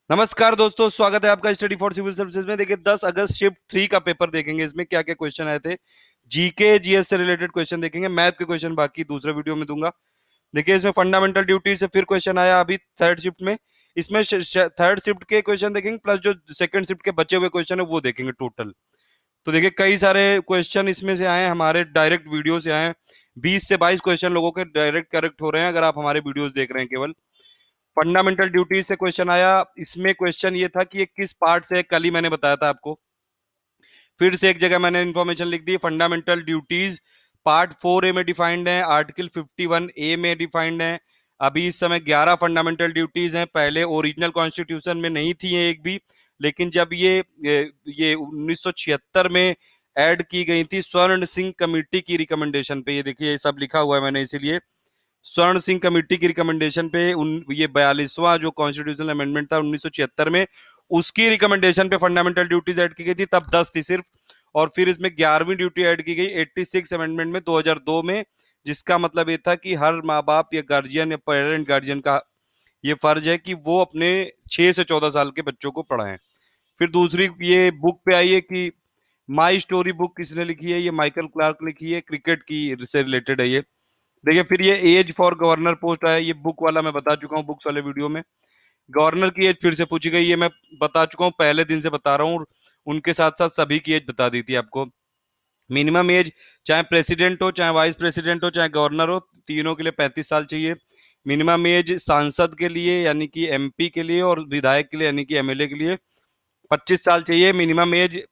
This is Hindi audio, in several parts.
नमस्कार दोस्तों, स्वागत है आपका स्टडी फॉर सिविल सर्विसेज में। देखिए 10 अगस्त शिफ्ट 3 का पेपर देखेंगे। इसमें क्या क्या क्वेश्चन आए थे, जीके जीएस से रिलेटेड क्वेश्चन देखेंगे। मैथ के क्वेश्चन बाकी दूसरे वीडियो में दूंगा। देखिए इसमें फंडामेंटल ड्यूटी से फिर क्वेश्चन आया अभी थर्ड शिफ्ट में। इसमें थर्ड शिफ्ट के क्वेश्चन देखेंगे, प्लस जो सेकंड शिफ्ट के बचे हुए क्वेश्चन है वो देखेंगे टोटल। तो देखिए कई सारे क्वेश्चन इसमें से आए, हमारे डायरेक्ट वीडियो से आए। 20 से 22 क्वेश्चन लोगों के डायरेक्ट करेक्ट हो रहे हैं अगर आप हमारे वीडियोस देख रहे हैं केवल। फंडामेंटल ड्यूटी से क्वेश्चन आया। इसमें क्वेश्चन ये था कि ये किस पार्ट से है, कल ही मैंने बताया था आपको। फिर से एक जगह मैंने इंफॉर्मेशन लिख दी। फंडामेंटल ड्यूटीज पार्ट 4A में डिफाइंड है, आर्टिकल 51A में डिफाइंड है। अभी इस समय 11 फंडामेंटल ड्यूटीज हैं। पहले ओरिजिनल कॉन्स्टिट्यूशन में नहीं थी ये एक भी, लेकिन जब ये 1976 में ऐड की गई थी स्वर्ण सिंह कमेटी की रिकमेंडेशन पे। ये देखिए ये सब लिखा हुआ है मैंने, इसीलिए स्वर्ण सिंह कमेटी की रिकमेंडेशन पे ये 42वां जो कॉन्स्टिट्यूशनल अमेंडमेंट था 1976 में, उसकी रिकमेंडेशन पे फंडामेंटल ड्यूटीज ऐड की गई थी। तब 10 थी सिर्फ, और फिर इसमें 11वीं ड्यूटी ऐड की गई 86 अमेंडमेंट में 2002 में, जिसका मतलब ये था कि हर माँ बाप या गार्जियन या पेरेंट गार्जियन का ये फर्ज है कि वो अपने 6 से 14 साल के बच्चों को पढ़ाएं। फिर दूसरी ये बुक पे आई है कि माई स्टोरी बुक किसने लिखी है, ये माइकल क्लार्क लिखी है, क्रिकेट की से रिलेटेड है ये। देखिए फिर ये एज फॉर गवर्नर पोस्ट आया, ये बुक वाला मैं बता चुका हूँ बुक्स वाले वीडियो में। गवर्नर की एज फिर से पूछी गई, ये मैं बता चुका हूँ, पहले दिन से बता रहा हूँ। उनके साथ साथ सभी की एज बता दी थी आपको। मिनिमम एज चाहे प्रेसिडेंट हो, चाहे वाइस प्रेसिडेंट हो, चाहे गवर्नर हो, तीनों के लिए 35 साल चाहिए। मिनिमम एज सांसद के लिए यानी कि एमपी के लिए, और विधायक के लिए यानी कि एमएलए के लिए 25 साल चाहिए। मिनिमम एज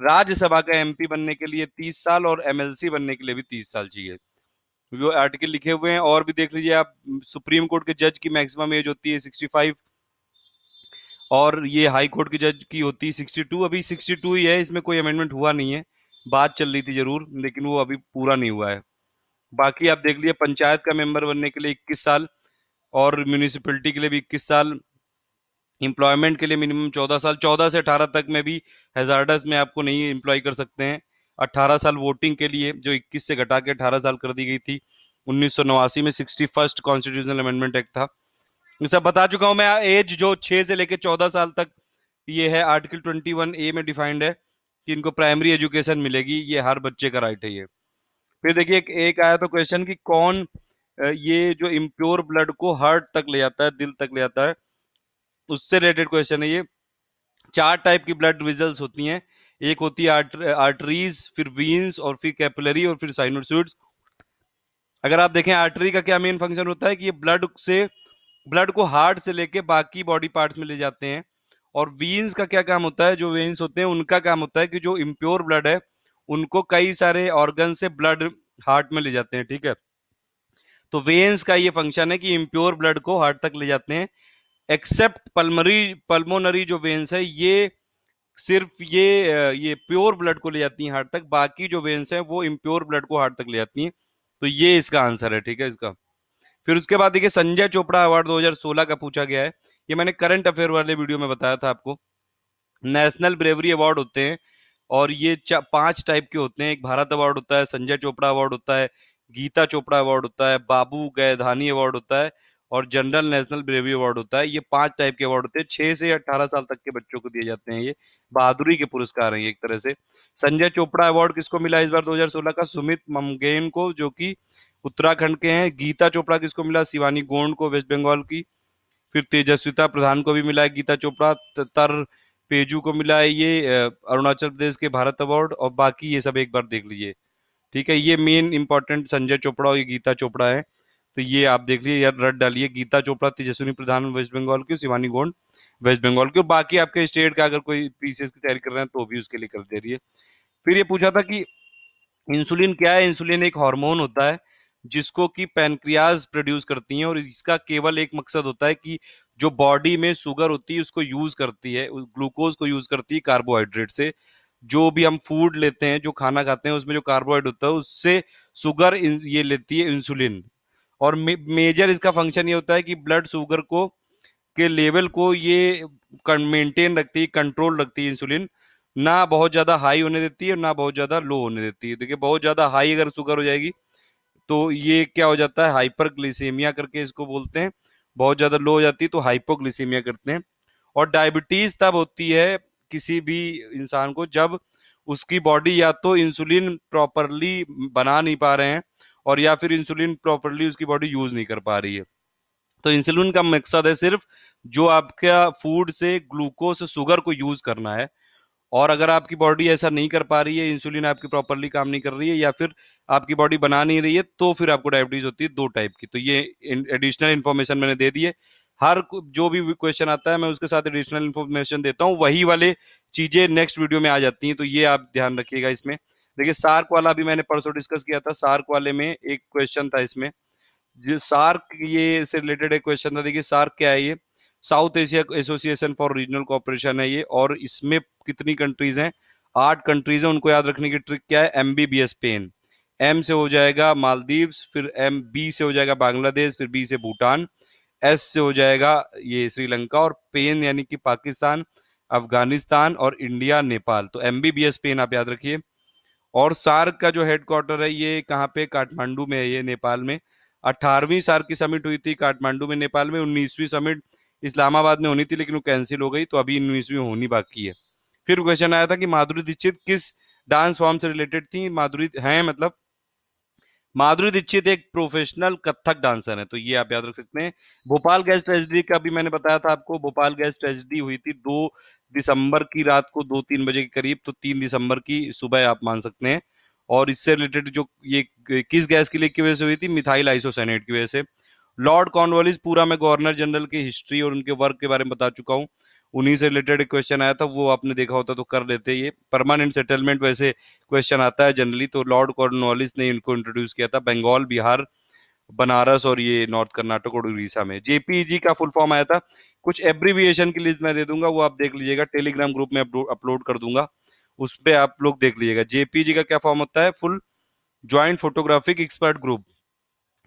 राज्यसभा का एमपी बनने के लिए 30 साल, और एमएलसी बनने के लिए भी 30 साल चाहिए। वो आर्टिकल लिखे हुए हैं, और भी देख लीजिए आप। सुप्रीम कोर्ट के जज की मैक्सिमम एज होती है 65, और ये हाई कोर्ट के जज की होती है 62। अभी 62 ही है, इसमें कोई अमेंडमेंट हुआ नहीं है। बात चल रही थी जरूर, लेकिन वो अभी पूरा नहीं हुआ है। बाकी आप देख लीजिए, पंचायत का मेंबर बनने के लिए 21 साल, और म्यूनिसिपैलिटी के लिए भी 21 साल। एम्प्लॉयमेंट के लिए मिनिमम 14 साल, 14 से 18 तक में भी हैजार्डस में आपको नहीं एम्प्लॉय कर सकते हैं। 18 साल वोटिंग के लिए, जो 21 से घटा के 18 साल कर दी गई थी 1989 में, 61st कॉन्स्टिट्यूशनल अमेंडमेंट एक्ट था। ये सब बता चुका हूं मैं। एज जो 6 से लेकर 14 साल तक ये है, आर्टिकल 21A में डिफाइंड है कि इनको प्राइमरी एजुकेशन मिलेगी, ये हर बच्चे का राइट है ये। फिर देखिए एक आया तो क्वेश्चन कि कौन ये जो इम्प्योर ब्लड को हार्ट तक ले जाता है, दिल तक ले जाता है, उससे रिलेटेड क्वेश्चन है ये। 4 टाइप की ब्लड वेजल्स होती हैं। एक होती है आर्टरीज, फिर वीन्स, और फिर कैपिलरी, और फिर साइनोसॉइड्स। अगर आप देखें आर्टरी का क्या मेन फंक्शन होता है कि ये ब्लड को हार्ट से लेके बाकी बॉडी पार्ट्स में ले जाते हैं। और वीन्स का क्या काम होता है, जो वेन्स होते हैं उनका काम होता है कि जो इम्प्योर ब्लड है उनको कई सारे ऑर्गन से ब्लड हार्ट में ले जाते हैं, ठीक है। तो वेन्स का ये फंक्शन है कि इम्प्योर ब्लड को हार्ट तक ले जाते हैं। एक्सेप्ट पल्मोनरी जो वेन्स है, ये सिर्फ ये प्योर ब्लड को ले जाती हैं हार्ट तक। बाकी जो वेन्स हैं वो इम्प्योर ब्लड को हार्ट तक ले जाती हैं। तो ये इसका आंसर है, ठीक है इसका। फिर उसके बाद देखिए संजय चोपड़ा अवार्ड 2016 का पूछा गया है। ये मैंने करंट अफेयर वाले वीडियो में बताया था आपको। नेशनल ब्रेवरी अवार्ड होते हैं, और ये 5 टाइप के होते हैं। एक भारत अवार्ड होता है, संजय चोपड़ा अवार्ड होता है, गीता चोपड़ा अवार्ड होता है, बाबू गैधानी अवार्ड होता है, और जनरल नेशनल ब्रेवरी अवार्ड होता है। ये 5 टाइप के अवार्ड होते हैं। 6 से 18 साल तक के बच्चों को दिए जाते हैं। ये बहादुरी के पुरस्कार हैं एक तरह से। संजय चोपड़ा अवार्ड किसको मिला इस बार 2016 का? सुमित ममगेन को, जो कि उत्तराखंड के हैं। गीता चोपड़ा किसको मिला? शिवानी गोंड को, वेस्ट बंगाल की। फिर तेजस्विता प्रधान को भी मिला है गीता चोपड़ा। तर पेजू को मिला है ये अरुणाचल प्रदेश के भारत अवार्ड। और बाकी ये सब एक बार देख लीजिए, ठीक है। ये मेन इंपॉर्टेंट संजय चोपड़ा और ये गीता चोपड़ा है। तो ये आप देख लीजिए यार, रट डालिए। गीता चोपड़ा तेजस्विनी प्रधान वेस्ट बंगाल की, शिवानी गोंड वेस्ट बंगाल की। बाकी आपके स्टेट का अगर कोई पीसीएस की तैयारी कर रहे हैं तो भी उसके लिए कर दे रही है। फिर ये पूछा था कि इंसुलिन क्या है? इंसुलिन एक हार्मोन होता है जिसको कि पैनक्रियाज प्रोड्यूस करती है, और इसका केवल एक मकसद होता है कि जो बॉडी में शुगर होती है उसको यूज करती है, ग्लूकोज को यूज करती है कार्बोहाइड्रेट से। जो भी हम फूड लेते हैं, जो खाना खाते हैं, उसमें जो कार्बोहाइड्रेट होता है उससे शुगर ये लेती है इंसुलिन। और मेजर इसका फंक्शन ये होता है कि ब्लड शुगर को के लेवल को ये मेंटेन रखती है, कंट्रोल रखती है इंसुलिन। ना बहुत ज्यादा हाई होने देती है, ना बहुत ज्यादा लो होने देती है। देखिए बहुत ज्यादा हाई अगर शुगर हो जाएगी तो ये क्या हो जाता है, हाइपरग्लिसेमिया करके इसको बोलते हैं। बहुत ज्यादा लो हो जाती है तो हाइपोग्लिसेमिया करते हैं। और डायबिटीज तब होती है किसी भी इंसान को जब उसकी बॉडी या तो इंसुलिन प्रॉपरली बना नहीं पा रहे हैं, और या फिर इंसुलिन प्रॉपरली उसकी बॉडी यूज नहीं कर पा रही है। तो इंसुलिन का मकसद है सिर्फ जो आपका फूड से ग्लूकोज शुगर को यूज करना है, और अगर आपकी बॉडी ऐसा नहीं कर पा रही है, इंसुलिन आपकी प्रॉपरली काम नहीं कर रही है, या फिर आपकी बॉडी बना नहीं रही है, तो फिर आपको डायबिटीज होती है 2 टाइप की। तो ये एडिशनल इन्फॉर्मेशन मैंने दे दी है। जो भी क्वेश्चन आता है मैं उसके साथ एडिशनल इन्फॉर्मेशन देता हूँ, वही वाले चीजें नेक्स्ट वीडियो में आ जाती हैं, तो ये आप ध्यान रखिएगा इसमें। देखिए सार्क वाला भी मैंने परसों डिस्कस किया था, सार्क वाले में एक क्वेश्चन था इसमें, जो सार्क ये से रिलेटेड एक क्वेश्चन था। देखिए सार्क क्या है, ये south Asia association for regional cooperation है ये, और इसमें कितनी कंट्रीज हैं, 8 कंट्रीज हैं। उनको याद रखने की ट्रिक क्या है, MBBS पेन, M से हो जाएगा मालदीव्स, फिर B से हो जाएगा बांग्लादेश, फिर B से भूटान, S से हो जाएगा ये श्रीलंका, और पेन यानी कि पाकिस्तान, अफगानिस्तान और इंडिया, नेपाल। तो MBBS पेन आप याद रखिए। और सार्क का जो हेडक्वार्टर है ये कहाँ पे, काठमांडू में है, ये नेपाल में। 18वीं सार्क की समिट हुई थी काठमांडू में नेपाल में। 19वीं समिट इस्लामाबाद में होनी थी, लेकिन वो कैंसिल हो गई, तो अभी 19वीं होनी बाकी है। फिर क्वेश्चन आया था कि माधुरी दीक्षित किस डांस फॉर्म से रिलेटेड थी। माधुरी हैं मतलब माधुरी दीक्षित एक प्रोफेशनल कथक डांसर है, तो ये आप याद रख सकते हैं। भोपाल गैस ट्रेजेडी का भी मैंने बताया था आपको, भोपाल गैस ट्रेजेडी हुई थी 2 दिसंबर की रात को 2-3 बजे के करीब, तो 3 दिसंबर की सुबह आप मान सकते हैं। और इससे रिलेटेड जो ये किस गैस की लीक की वजह से हुई थी, मिथाइल आइसोसाइनेट की वजह से। लॉर्ड कॉर्नवालिस पूरा मैं गवर्नर जनरल की हिस्ट्री और उनके वर्क के बारे में बता चुका हूँ, उन्हीं से रिलेटेड एक क्वेश्चन आया था, वो आपने देखा होता तो कर लेते। ये परमानेंट सेटलमेंट वैसे क्वेश्चन आता है जनरली, तो लॉर्ड कॉर्नवालिस ने इनको इंट्रोड्यूस किया था बंगाल, बिहार, बनारस और ये नॉर्थ कर्नाटक और उड़ीसा में। JPEG का फुल फॉर्म आया था, कुछ एब्रीविएशन की लिस्ट मैं दे दूंगा, वो आप देख लीजिएगा, टेलीग्राम ग्रुप में अपलोड कर दूंगा, उस पर आप लोग देख लीजिएगा। JPEG का क्या फॉर्म होता है, full joint photographic expert group.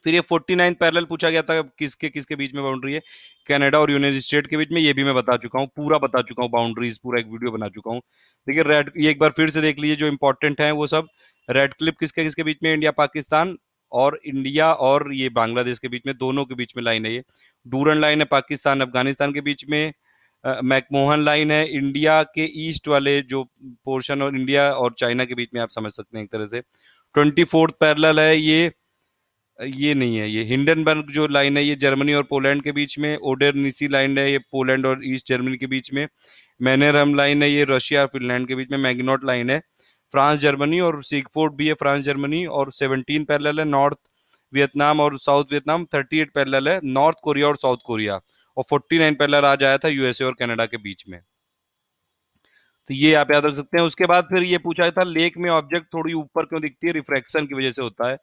फिर ये 49 पैरेलल पूछा गया था, किसके किसके बीच में बाउंड्री है, कनाडा और यूनाइटेड स्टेट के बीच में, ये भी मैं बता चुका हूँ, पूरा बता चुका हूँ, बाउंड्रीज पूरा एक वीडियो बना चुका हूँ। देखिए रेड, ये एक बार फिर से देख लीजिए जो इंपॉर्टेंट है वो सब। रेड क्लिप किसके किसके बीच में, इंडिया पाकिस्तान, और इंडिया और ये बांग्लादेश के बीच में, दोनों के बीच में लाइन है ये। डूरन लाइन है पाकिस्तान अफगानिस्तान के बीच में। मैकमोहन लाइन है इंडिया के ईस्ट वाले जो पोर्शन, और इंडिया और चाइना के बीच में, आप समझ सकते हैं एक तरह से। 24th पैरेलल है ये नहीं है, ये हिंडनबर्ग जो लाइन है ये जर्मनी और पोलैंड के बीच में। ओडेरनिसी लाइन है ये पोलैंड और ईस्ट जर्मनी के बीच में। मैनेरहम लाइन है ये रशिया और फिनलैंड के बीच में। मैग्नॉट लाइन है फ्रांस जर्मनी, और सिगफोर्ड भी है फ्रांस जर्मनी। और 17 पैरेलल है नॉर्थ वियतनाम और साउथ वियतनाम। 38 पैरेलल है नॉर्थ कोरिया और साउथ कोरिया। और 49 पैरेलल आज आया था USA और कनाडा के बीच में। तो ये आप याद रख सकते हैं। उसके बाद फिर ये पूछा था लेक में ऑब्जेक्ट थोड़ी ऊपर क्यों दिखती है, रिफ्रैक्शन की वजह से होता है।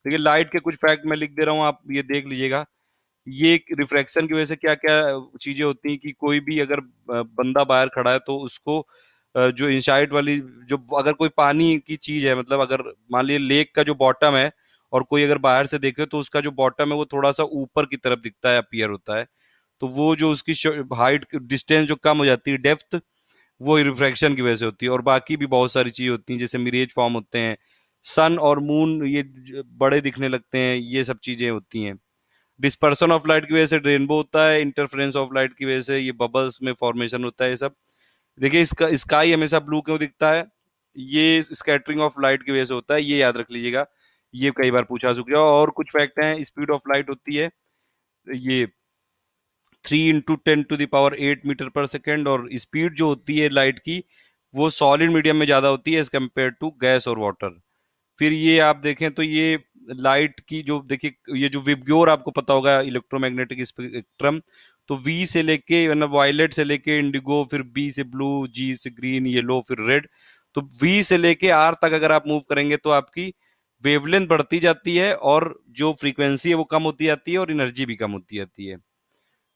देखिए लाइट के कुछ फैक्ट मैं लिख दे रहा हूँ, आप ये देख लीजिएगा। ये रिफ्रैक्शन की वजह से क्या क्या चीजें होती हैं कि कोई भी अगर बंदा बाहर खड़ा है तो उसको जो इंसाइड वाली, जो अगर कोई पानी की चीज है, मतलब अगर मान लीजिए लेक का जो बॉटम है और कोई अगर बाहर से देखे तो उसका जो बॉटम है वो थोड़ा सा ऊपर की तरफ दिखता है, अपीयर होता है। तो वो जो उसकी हाइट डिस्टेंस जो कम हो जाती है, डेप्थ, वो रिफ्रैक्शन की वजह से होती है। और बाकी भी बहुत सारी चीजें होती हैं, जैसे मिरेज फॉर्म होते हैं, सन और मून ये बड़े दिखने लगते हैं, ये सब चीजें होती हैं। डिस्पर्सन ऑफ लाइट की वजह से रेनबो होता है, इंटरफेरेंस ऑफ लाइट की वजह से ये बबल्स में फॉर्मेशन होता है, ये सब। देखिए इसका स्काई हमेशा ब्लू क्यों दिखता है, ये स्कैटरिंग ऑफ लाइट की वजह से होता है, ये याद रख लीजिएगा, ये कई बार पूछा चुका है। और कुछ फैक्ट हैं, स्पीड ऑफ लाइट होती है ये 3 × 10⁸ और स्पीड जो होती है लाइट की वो सॉलिड मीडियम में ज्यादा होती है एज कम्पेयर टू गैस और वाटर। फिर ये आप देखें तो ये लाइट की जो, देखिए ये जो विबग्योर आपको पता होगा, इलेक्ट्रोमैग्नेटिक स्पेक्ट्रम, तो V से लेके मतलब वायलेट से लेके इंडिगो, फिर B से ब्लू, G से ग्रीन, येलो, फिर रेड। तो V से लेके R तक अगर आप मूव करेंगे तो आपकी वेवलेंथ बढ़ती जाती है, और जो फ्रीक्वेंसी है वो कम होती जाती है, और एनर्जी भी कम होती जाती है।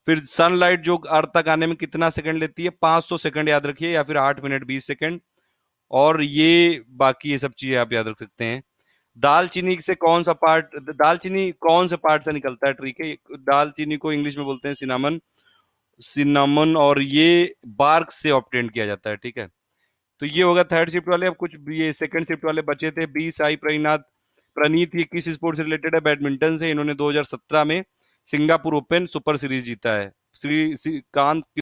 फिर सनलाइट जो अर्थ तक आने में कितना सेकंड लेती है, 500 सेकंड याद रखिए, या फिर 8 मिनट 20 सेकंड। और ये बाकी ये सब चीजें आप याद रख सकते हैं। दालचीनी से कौन सा पार्ट, दालचीनी कौन से पार्ट से निकलता है, ठीक है, दालचीनी को इंग्लिश में बोलते हैं सिनामन, सिनामन, और ये बार्क से ऑब्टेन किया जाता है, ठीक है। तो ये होगा थर्ड शिफ्ट वाले। अब कुछ ये सेकंड शिफ्ट वाले बचे थे। बी साई प्रणीत, ये किस स्पोर्ट से रिलेटेड है, बैडमिंटन से। इन्होंने 2017 में सिंगापुर ओपन सुपर सीरीज जीता है। श्रीकांत